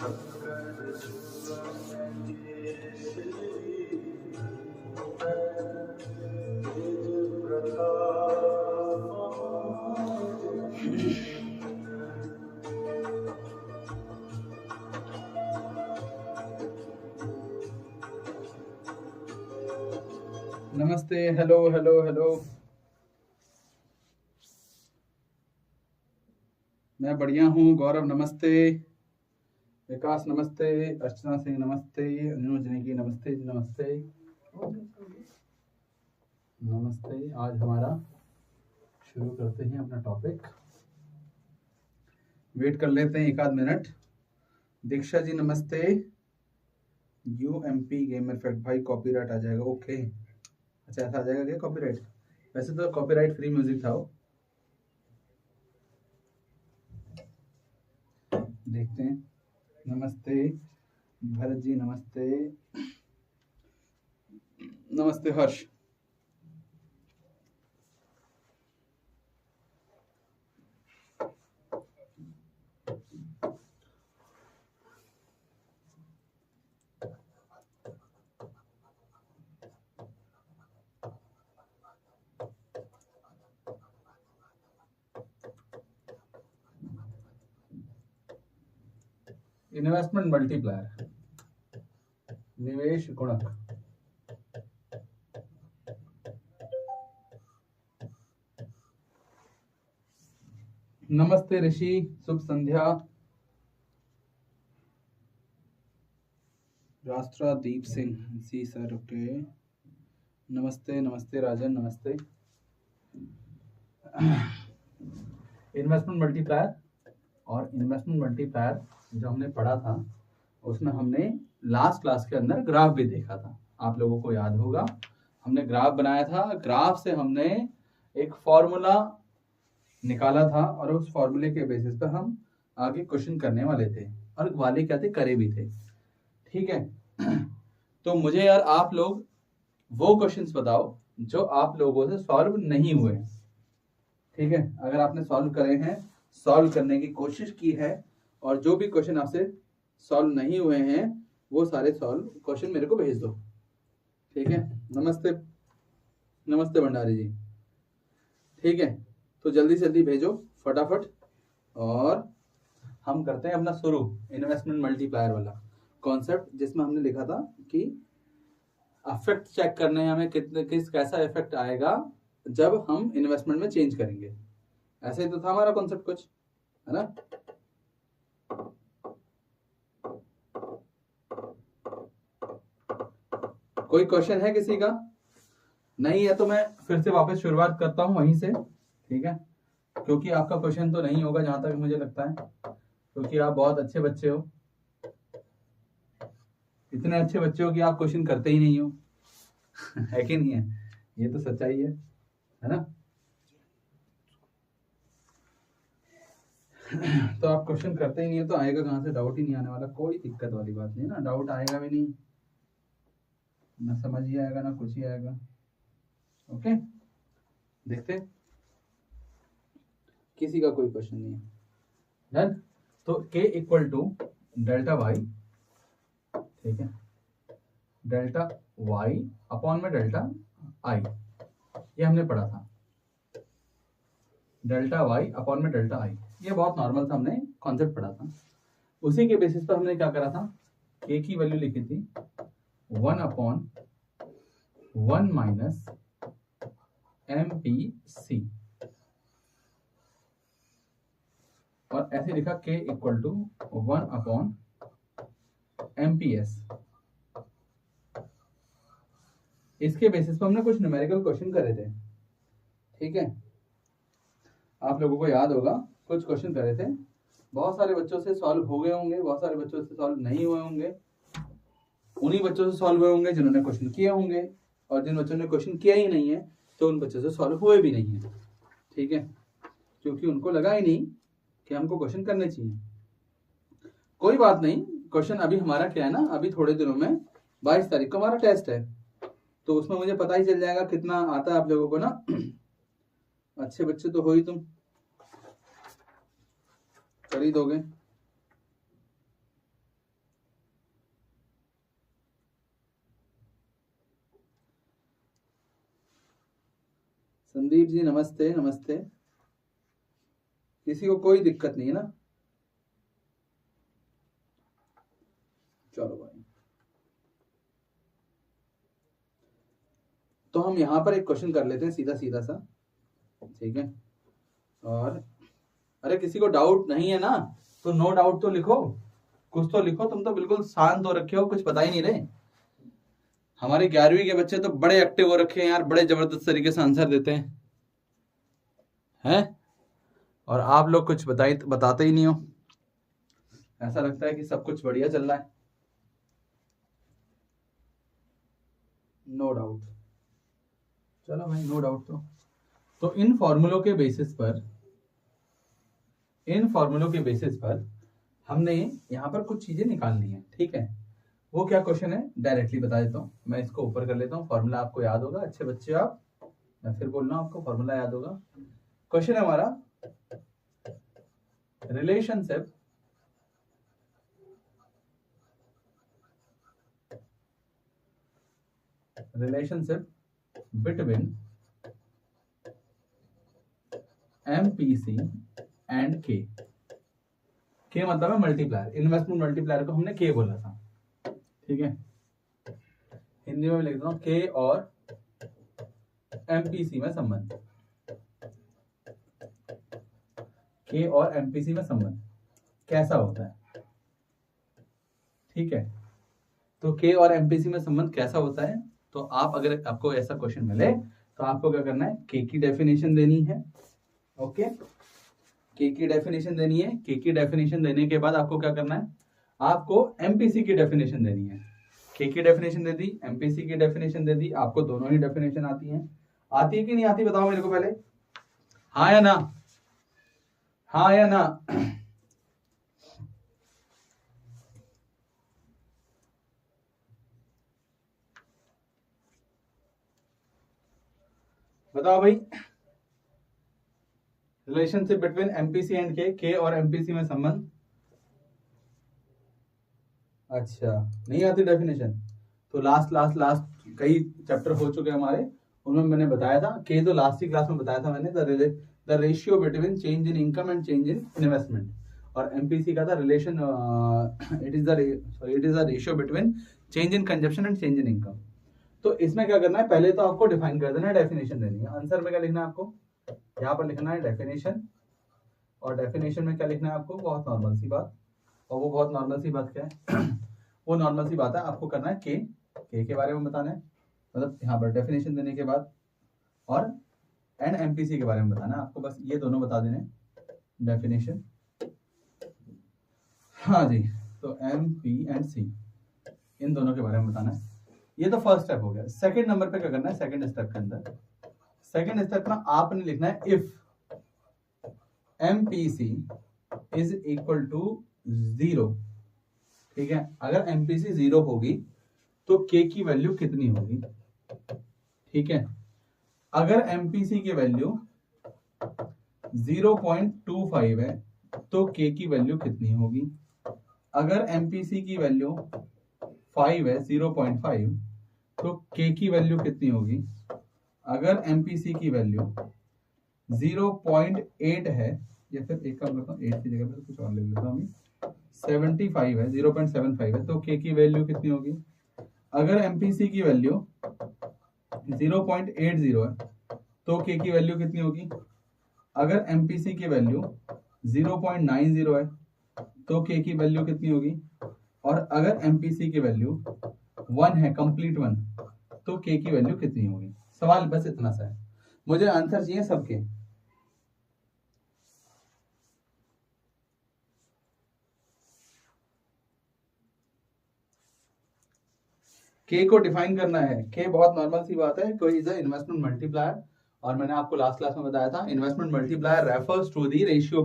नमस्ते, hello hello hello. मैं बढ़िया हूँ। गौरव नमस्ते, विकास नमस्ते, अर्चना सिंह नमस्ते, अनुज नेगी नमस्ते जी, नमस्ते नमस्ते। आज हमारा शुरू करते हैं अपना टॉपिक। वेट कर लेते हैं एक आध मिनट। दीक्षा जी नमस्ते। UMP गेमर फैक्ट भाई कॉपीराइट आ जाएगा। ओके, अच्छा ऐसा आ जाएगा क्या कॉपीराइट? वैसे तो कॉपीराइट फ्री म्यूजिक था वो। देखते हैं। नमस्ते भरत जी, नमस्ते नमस्ते हर्ष। इन्वेस्टमेंट मल्टीप्लायर, निवेश गुणक। नमस्ते ऋषि, शुभ संध्या। Rashtradeep Singh ji sir, okay. नमस्ते नमस्ते राजन, नमस्ते। इन्वेस्टमेंट मल्टीप्लायर और इन्वेस्टमेंट मल्टीप्लायर जो हमने पढ़ा था उसमें हमने लास्ट क्लास के अंदर ग्राफ भी देखा था। आप लोगों को याद होगा, हमने ग्राफ बनाया था। ग्राफ से हमने एक फॉर्मूला निकाला था और उस फॉर्मूले के बेसिस पर हम आगे क्वेश्चन करने वाले थे, और वाले क्या थे, करे भी थे। ठीक है। तो मुझे यार आप लोग वो क्वेश्चंस बताओ जो आप लोगों से सॉल्व नहीं हुए। ठीक है, अगर आपने सॉल्व करे हैं, सॉल्व करने की कोशिश की है, और जो भी क्वेश्चन आपसे सॉल्व नहीं हुए हैं वो सारे सॉल्व क्वेश्चन मेरे को भेज दो। ठीक है। नमस्ते नमस्ते भंडारी जी। ठीक है, तो जल्दी से जल्दी भेजो फटाफट, और हम करते हैं अपना शुरू इन्वेस्टमेंट मल्टीप्लायर वाला कॉन्सेप्ट, जिसमें हमने लिखा था कि इफेक्ट चेक करने हैं हमें कैसा इफेक्ट आएगा जब हम इन्वेस्टमेंट में चेंज करेंगे। ऐसे ही तो था हमारा कॉन्सेप्ट कुछ, है ना? कोई क्वेश्चन है किसी का? नहीं है तो मैं फिर से वापस शुरुआत करता हूं वहीं से। ठीक है, क्योंकि आपका क्वेश्चन तो नहीं होगा जहां तक मुझे लगता है, क्योंकि आप बहुत अच्छे बच्चे हो। इतने अच्छे बच्चे हो कि आप क्वेश्चन करते ही नहीं हो। है कि नहीं है? ये तो सच्चाई है ना? तो आप क्वेश्चन करते ही नहीं है तो आएगा कहां से? डाउट ही नहीं आने वाला। कोई दिक्कत वाली बात नहीं ना, डाउट आएगा भी नहीं, ना समझ ही आएगा, ना कुछ ही आएगा। ओके, देखते किसी का कोई क्वेश्चन नहीं है। डन। तो k equal to delta Y, ठीक है, डेल्टा वाई अपॉन में डेल्टा आई, ये हमने पढ़ा था। डेल्टा वाई अपॉन में डेल्टा आई, ये बहुत नॉर्मल था, हमने कॉन्सेप्ट पढ़ा था। उसी के बेसिस पर हमने क्या करा था, k की वैल्यू लिखी थी 1/1 माइनस MPC, और ऐसे लिखा k इक्वल टू 1/MPS। इसके बेसिस पर हमने कुछ न्यूमेरिकल क्वेश्चन करे थे। ठीक है, आप लोगों को याद होगा कुछ क्वेश्चन करे थे, बहुत सारे बच्चों से सॉल्व हो गए होंगे, बहुत सारे बच्चों से सॉल्व नहीं हुए होंगे। उन्हीं बच्चों से सॉल्व हुए होंगे जिन्होंने क्वेश्चन किए होंगे, और जिन बच्चों ने क्वेश्चन किया ही नहीं है तो उन बच्चों से सॉल्व हुए भी नहीं है। ठीक है, क्योंकि उनको लगा ही नहीं कि हमको क्वेश्चन करने चाहिए। कोई बात नहीं, क्वेश्चन अभी हमारा क्या है ना, अभी थोड़े दिनों में 22 तारीख को हमारा टेस्ट है, तो उसमें मुझे पता ही चल जाएगा कितना आता है आप लोगों को ना। अच्छे बच्चे तो हो ही तुम, कर ही दोगे। संदीप जी नमस्ते नमस्ते। किसी को कोई दिक्कत नहीं है ना? चलो भाई, तो हम यहाँ पर एक क्वेश्चन कर लेते हैं सीधा सीधा सा, ठीक है? और अरे किसी को डाउट नहीं है ना, तो नो डाउट तो लिखो, कुछ तो लिखो। तुम तो बिल्कुल शांत हो रखे हो, कुछ पता ही नहीं रहे। हमारे 11वीं के बच्चे तो बड़े एक्टिव हो रखे हैं यार, बड़े जबरदस्त तरीके से आंसर देते हैं, और आप लोग कुछ बताते ही नहीं हो। ऐसा लगता है कि सब कुछ बढ़िया चल रहा है। नो डाउट, चलो भाई नो डाउट। तो इन फॉर्मूलों के बेसिस पर हमने यहाँ पर कुछ चीजें निकालनी है, ठीक है? वो क्या क्वेश्चन है डायरेक्टली बता देता हूँ। मैं इसको ऊपर कर लेता हूँ, फॉर्मूला आपको याद होगा अच्छे बच्चे आप, मैं फिर बोल रहा हूँ आपको फॉर्मूला याद होगा। क्वेश्चन है हमारा relationship between MPC and K। K मतलब है मल्टीप्लायर, इन्वेस्टमेंट मल्टीप्लायर को हमने K बोला था, ठीक है? हिंदी में लिख देता हूँ K और MPC में संबंध। K और MPC में संबंध कैसा होता है, ठीक है? तो K और MPC में संबंध कैसा होता है, तो आप अगर आपको ऐसा क्वेश्चन मिले तो आपको क्या करना है, K की डेफिनेशन देनी है। ओके, K की डेफिनेशन देनी है। K की डेफिनेशन देने के बाद आपको क्या करना है, आपको MPC की डेफिनेशन देनी है। K की डेफिनेशन दे दी, MPC की डेफिनेशन दे दी, आपको दोनों ही डेफिनेशन आती है कि नहीं आती, बताओ मेरे को पहले, हाँ या ना? हाँ या ना? बताओ भाई, relationship between MPC and K और MPC में संबंध। अच्छा, नहीं आती डेफिनेशन? तो लास्ट कई चैप्टर हो चुके हमारे, उनमें मैंने बताया था, K तो लास्ट ही क्लास में बताया था मैंने, the ratio between change in income and change in investment. और MPC का था relation, it is the ratio between change in consumption and change in income. तो इसमें क्या करना है, पहले तो आपको डिफाइन कर देना है, डेफिनेशन देनी है। आंसर में क्या लिखना है आपको, यहाँ पर लिखना है डेफिनेशन, और डेफिनेशन में क्या लिखना है आपको, बहुत नॉर्मल सी बात। और वो बहुत नॉर्मल सी बात क्या है वो नॉर्मल सी बात है, आपको करना है के बारे में बताना है, मतलब यहाँ पर डेफिनेशन देने के बाद, और एंड MPC के बारे में बताना है आपको, बस ये दोनों बता देने, डेफिनेशन, हाँ जी। तो MP एंड C, इन दोनों के बारे में बताना है। ये तो फर्स्ट स्टेप हो गया। सेकंड नंबर पे क्या करना है, सेकंड स्टेप के अंदर, सेकंड स्टेप ना आपने लिखना है if MPC is equal to 0, ठीक है? अगर MPC 0 होगी तो K की वैल्यू कितनी होगी, ठीक है? अगर MPC की वैल्यू 0.25 है तो K की वैल्यू कितनी होगी? अगर MPC की वैल्यू 5 है, 0.5, तो K की वैल्यू कितनी होगी? अगर MPC की वैल्यू 0.8 है, या फिर एक काम करता हूँ, 8 की जगह पर कुछ और ले लेता हूँ, 75 है, 0.75 है, तो K की वैल्यू कितनी होगी? अगर MPC की वैल्यू 0.80 है तो K की वैल्यू कितनी होगी? अगर MPC की वैल्यू 0.90 है तो K की वैल्यू कितनी होगी? और अगर MPC की वैल्यू 1 है, कंप्लीट 1, तो K की वैल्यू कितनी होगी? सवाल बस इतना सा है, मुझे आंसर चाहिए सबके। K को डिफाइन करना है। K बहुत नॉर्मल सी बात है, कोई इज इन्वेस्टमेंट मल्टीप्लायर, और मैंने आपको लास्ट क्लास में बताया था, investment multiplier refers to the ratio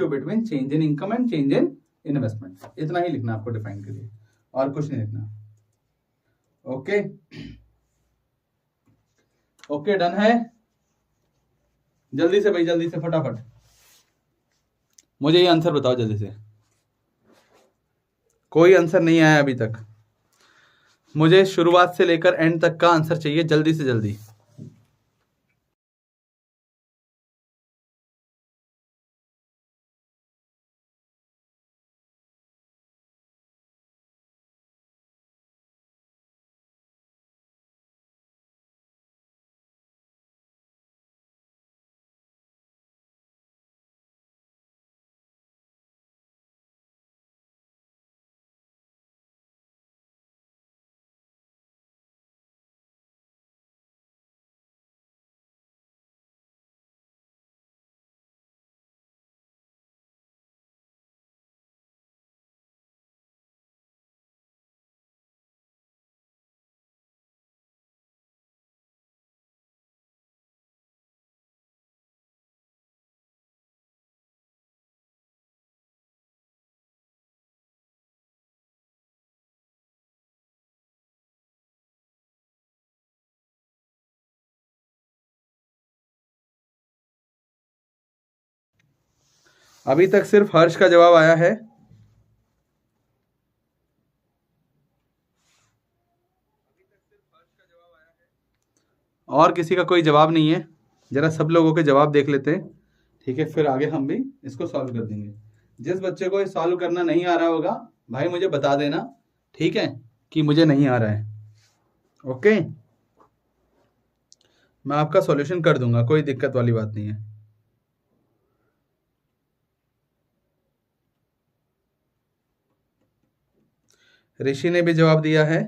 between change in income and change in investment. इतना ही लिखना आपको डिफाइन के लिए, और कुछ नहीं लिखना। ओके ओके, डन है? जल्दी से भाई, जल्दी से, फटाफट मुझे ये आंसर बताओ जल्दी से। कोई आंसर नहीं आया अभी तक, मुझे शुरुआत से लेकर एंड तक का आंसर चाहिए, जल्दी से जल्दी। अभी तक सिर्फ हर्ष का जवाब आया है। और किसी का कोई जवाब नहीं है। जरा सब लोगों के जवाब देख लेते हैं, ठीक है, फिर आगे हम भी इसको सॉल्व कर देंगे। जिस बच्चे को सॉल्व करना नहीं आ रहा होगा भाई मुझे बता देना, ठीक है, कि मुझे नहीं आ रहा है। ओके, मैं आपका सॉल्यूशन कर दूंगा, कोई दिक्कत वाली बात नहीं है। ऋषि ने भी जवाब दिया है।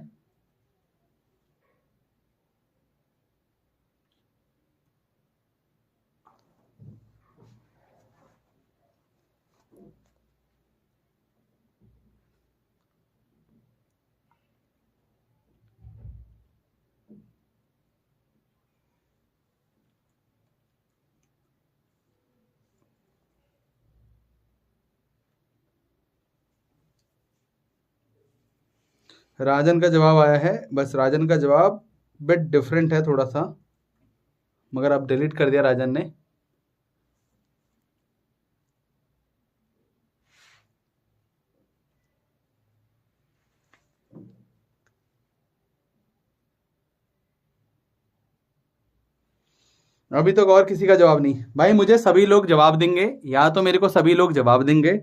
राजन का जवाब आया है, बस राजन का जवाब बिट डिफरेंट है थोड़ा सा, मगर अब डिलीट कर दिया राजन ने। अभी तक और किसी का जवाब नहीं भाई। मुझे सभी लोग जवाब देंगे, या तो मेरे को सभी लोग जवाब देंगे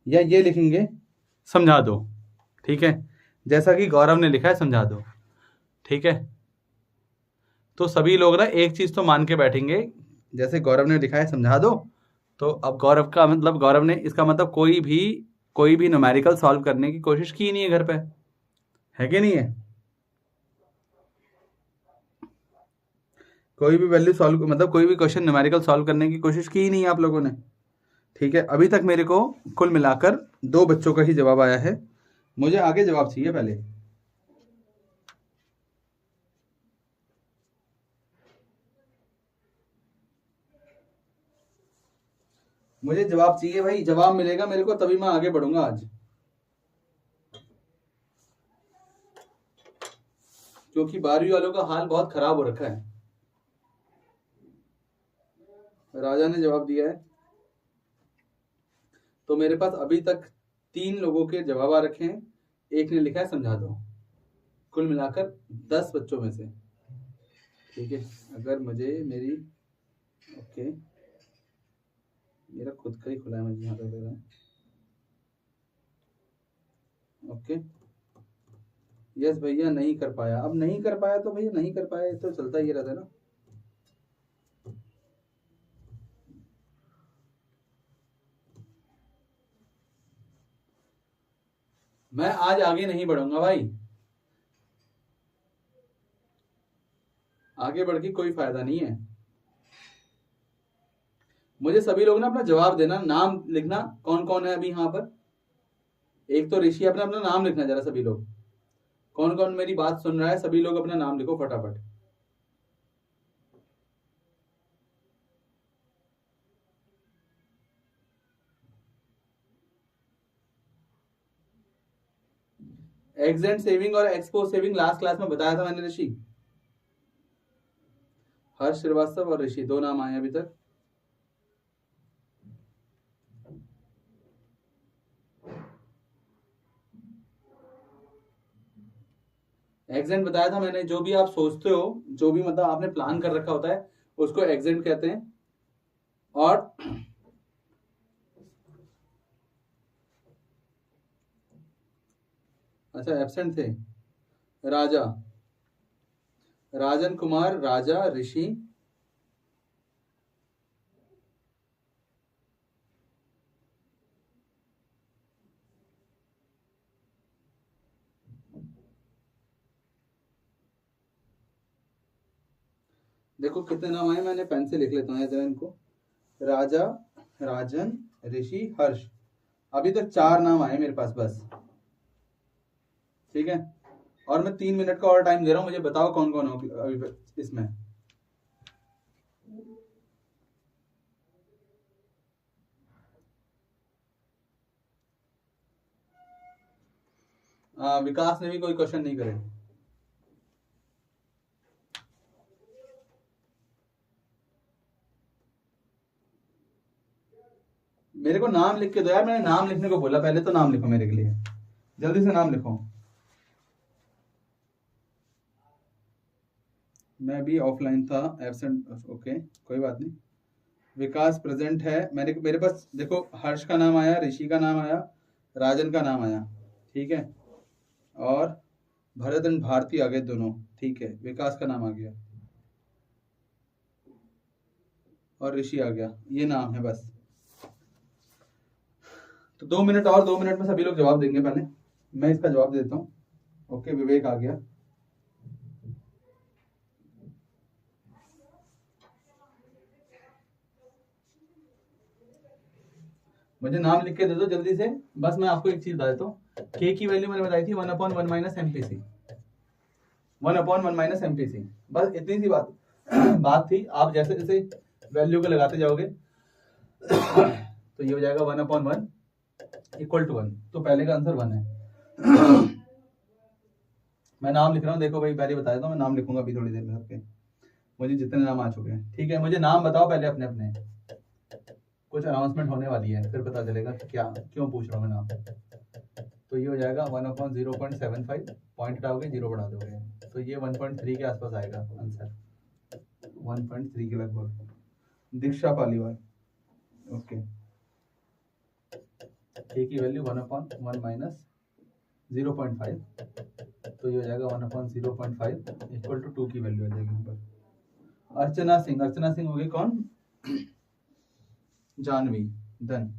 या ये लिखेंगे समझा दो, ठीक है, जैसा कि गौरव ने लिखा है समझा दो, ठीक है। तो सभी लोग ना एक चीज तो मान के बैठेंगे, जैसे गौरव ने लिखा है समझा दो, तो अब गौरव का मतलब, गौरव ने इसका मतलब कोई भी न्यूमेरिकल सॉल्व करने की कोशिश की नहीं है घर पे, है कि नहीं है? कोई भी वैल्यू सॉल्व मतलब कोई भी क्वेश्चन न्यूमेरिकल सॉल्व करने की कोशिश की ही नहीं है आप लोगों ने, ठीक है। अभी तक मेरे को कुल मिलाकर 2 बच्चों का ही जवाब आया है, मुझे आगे जवाब चाहिए पहले। मुझे जवाब चाहिए भाई, जवाब मिलेगा मेरे को तभी मैं आगे बढ़ूंगा आज, क्योंकि 12वीं वालों का हाल बहुत खराब हो रखा है। राजा ने जवाब दिया है, तो मेरे पास अभी तक 3 लोगों के जवाब आ रखे हैं, एक ने लिखा है समझा दो, कुल मिलाकर 10 बच्चों में से, ठीक है। अगर मुझे मेरी ओके, मेरा खुद का ही खुला है, मुझे यहाँ पे दे रहा है, ओके। यस भैया नहीं कर पाया, अब नहीं कर पाया तो भैया नहीं कर पाया, ये तो चलता ही रहता है ना। मैं आज आगे नहीं बढ़ूंगा भाई, आगे बढ़ के कोई फायदा नहीं है। मुझे सभी लोग ना अपना जवाब देना, नाम लिखना, कौन कौन है अभी यहाँ पर। एक तो ऋषि, अपना अपना नाम लिखना जरा सभी लोग, कौन कौन मेरी बात सुन रहा है, सभी लोग अपना नाम लिखो फटाफट। एग्जेंट सेविंग और एक्सपो सेविंग लास्ट क्लास में बताया था मैंने ऋषि। हर्ष श्रीवास्तव और ऋषि 2 नाम आए अभी तक। एग्जेंट बताया था मैंने, जो भी आप सोचते हो, जो भी मतलब आपने प्लान कर रखा होता है उसको एग्जेंट कहते हैं। और अच्छा एब्सेंट थे राजा, राजन कुमार, राजा, ऋषि, देखो कितने नाम आए, मैंने पेन से लिख लेता हूँ जरा इनको। राजा, राजन, ऋषि, हर्ष, अभी तक 4 नाम आए मेरे पास बस, ठीक है। और मैं 3 मिनट का और टाइम दे रहा हूँ, मुझे बताओ कौन कौन हो अभी इसमें। विकास ने भी कोई क्वेश्चन नहीं करे। मेरे को नाम लिख के दो यार, मैंने नाम लिखने को बोला, पहले तो नाम लिखो मेरे के लिए, जल्दी से नाम लिखो। मैं भी ऑफलाइन था, एब्सेंट, ओके कोई बात नहीं। विकास प्रेजेंट है, मेरे पास देखो हर्ष का नाम आया, ऋषि का नाम आया, राजन का नाम आया, ठीक है, और भरत एंड भारती आ गए दोनों, ठीक है, विकास का नाम आ गया और ऋषि आ गया, ये नाम है बस। तो 2 मिनट और, 2 मिनट में सभी लोग जवाब देंगे, पहले मैं इसका जवाब देता हूँ। ओके, विवेक आ गया। मुझे नाम लिख के दे दो जल्दी से। बस मैं आपको एक चीज बता देता हूँ, के की वैल्यू मैंने बताई थी 1/1 माइनस एमपीसी, 1/1 माइनस एमपीसी, बस इतनी सी बात थी। आप जैसे जैसे वैल्यू को लगाते जाओगे तो ये हो जाएगा 1/1 इक्वल टू 1, तो पहले का आंसर 1 है। मैं नाम लिख रहा हूँ, देखो भाई पहले बता देता हूँ, मैं नाम लिखूंगा अभी थोड़ी देर में आपके, मुझे जितने नाम आ चुके हैं, ठीक है। मुझे नाम बताओ पहले अपने अपने, कुछ अनाउंसमेंट होने वाली है, फिर पता चलेगा कि क्या क्यों पूछ रहा हूँ मैं नाम। तो ये हो जाएगा 1/0.75, पॉइंट हटाओगे 0 बढ़ा दोगे, तो ये 1.3 के आसपास आएगा आंसर, 1.3 के लगभग। दीक्षा पालीवाल, ओके। के की वैल्यू 1/1 माइनस 0.5, तो ये हो जाएगा 1/0.5 इक्वल टू 2 की वैल्यू आ जाएगी ऊपर। अर्चना सिंह, अर्चना सिंह होगी कौन? जानवी, डन,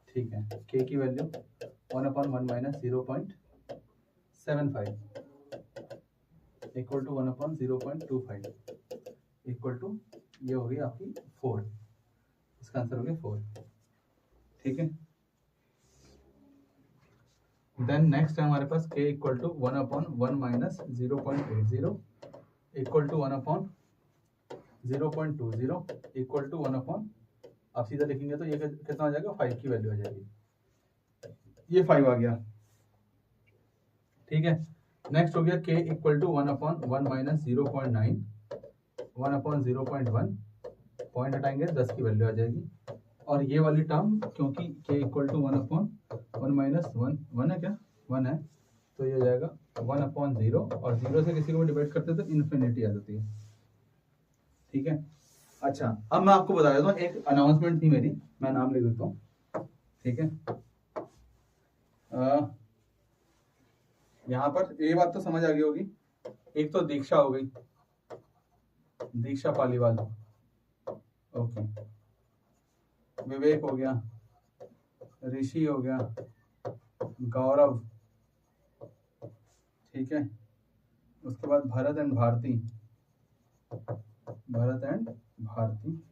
ठीक है। के की value 1/1 minus 0.75 equal to 1/0.25 equal to, ये होगी आपकी 4, इसका आंसर हो गया 4, ठीक है। देन नेक्स्ट है हमारे पास k equal to 1/1 minus 0.80 equal to 1/0.20 equal to 1/, आप सीधा लिखेंगे तो ये कितना आ जाएगा, 5 की वैल्यू आ जाएगी, ये 5 आ गया, ठीक है। नेक्स्ट हो गया k equal to 1/1 minus 0.9, 1/0.1, point हटाएंगे 10 की वैल्यू आ जाएगी, और ये वाली टर्म क्योंकि k इक्वल टू 1/1 माइनस 1 है, क्या 1 है, तो ये हो जाएगा 1/0, और 0 से किसी को डिवाइड करते तो इन्फिनिटी आ जाती है, ठीक है। अच्छा, अब मैं आपको बता देता हूँ, एक अनाउंसमेंट थी मेरी, मैं नाम लिख देता हूँ, ठीक है। यहाँ पर ये बात तो समझ आ गई होगी, एक तो दीक्षा हो गई, दीक्षा पालीवाल, ओके, विवेक हो गया, ऋषि हो गया, गौरव, ठीक है, उसके बाद Bharat and Bharti, Bharat and Bharti,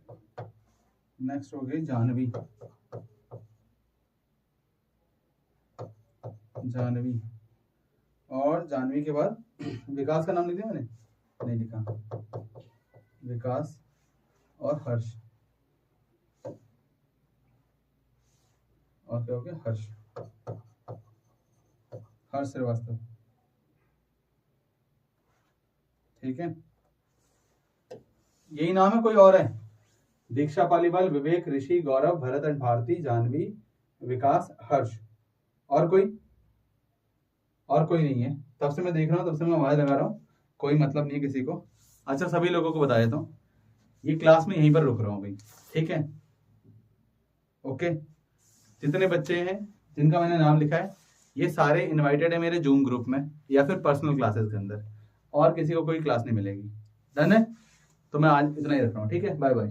next हो गई जानवी, जानवी, और जानवी के बाद विकास का नाम लिख दिया मैंने, नहीं लिखा, विकास और हर्ष, और क्या हो गया, हर्ष, हर्ष श्रीवास्तव, ठीक है। यही नाम है, कोई और है? दीक्षा पालीवाल, विवेक, ऋषि, गौरव, भरत एंड भारती, जानवी, विकास, हर्ष, और कोई? और कोई नहीं है, तब से मैं देख रहा हूँ, तब से मैं आवाज लगा रहा हूँ, कोई मतलब नहीं है किसी को। अच्छा, सभी लोगों को बता देता हूँ, ये क्लास में यहीं पर रुक रहा हूँ भाई, ठीक है, ओके। जितने बच्चे हैं जिनका मैंने नाम लिखा है, ये सारे इनवाइटेड है मेरे जूम ग्रुप में या फिर पर्सनल क्लासेस के अंदर, और किसी को कोई क्लास नहीं मिलेगी, डन है। तो मैं आज इतना ही रख रहा हूँ, ठीक है, बाय बाय।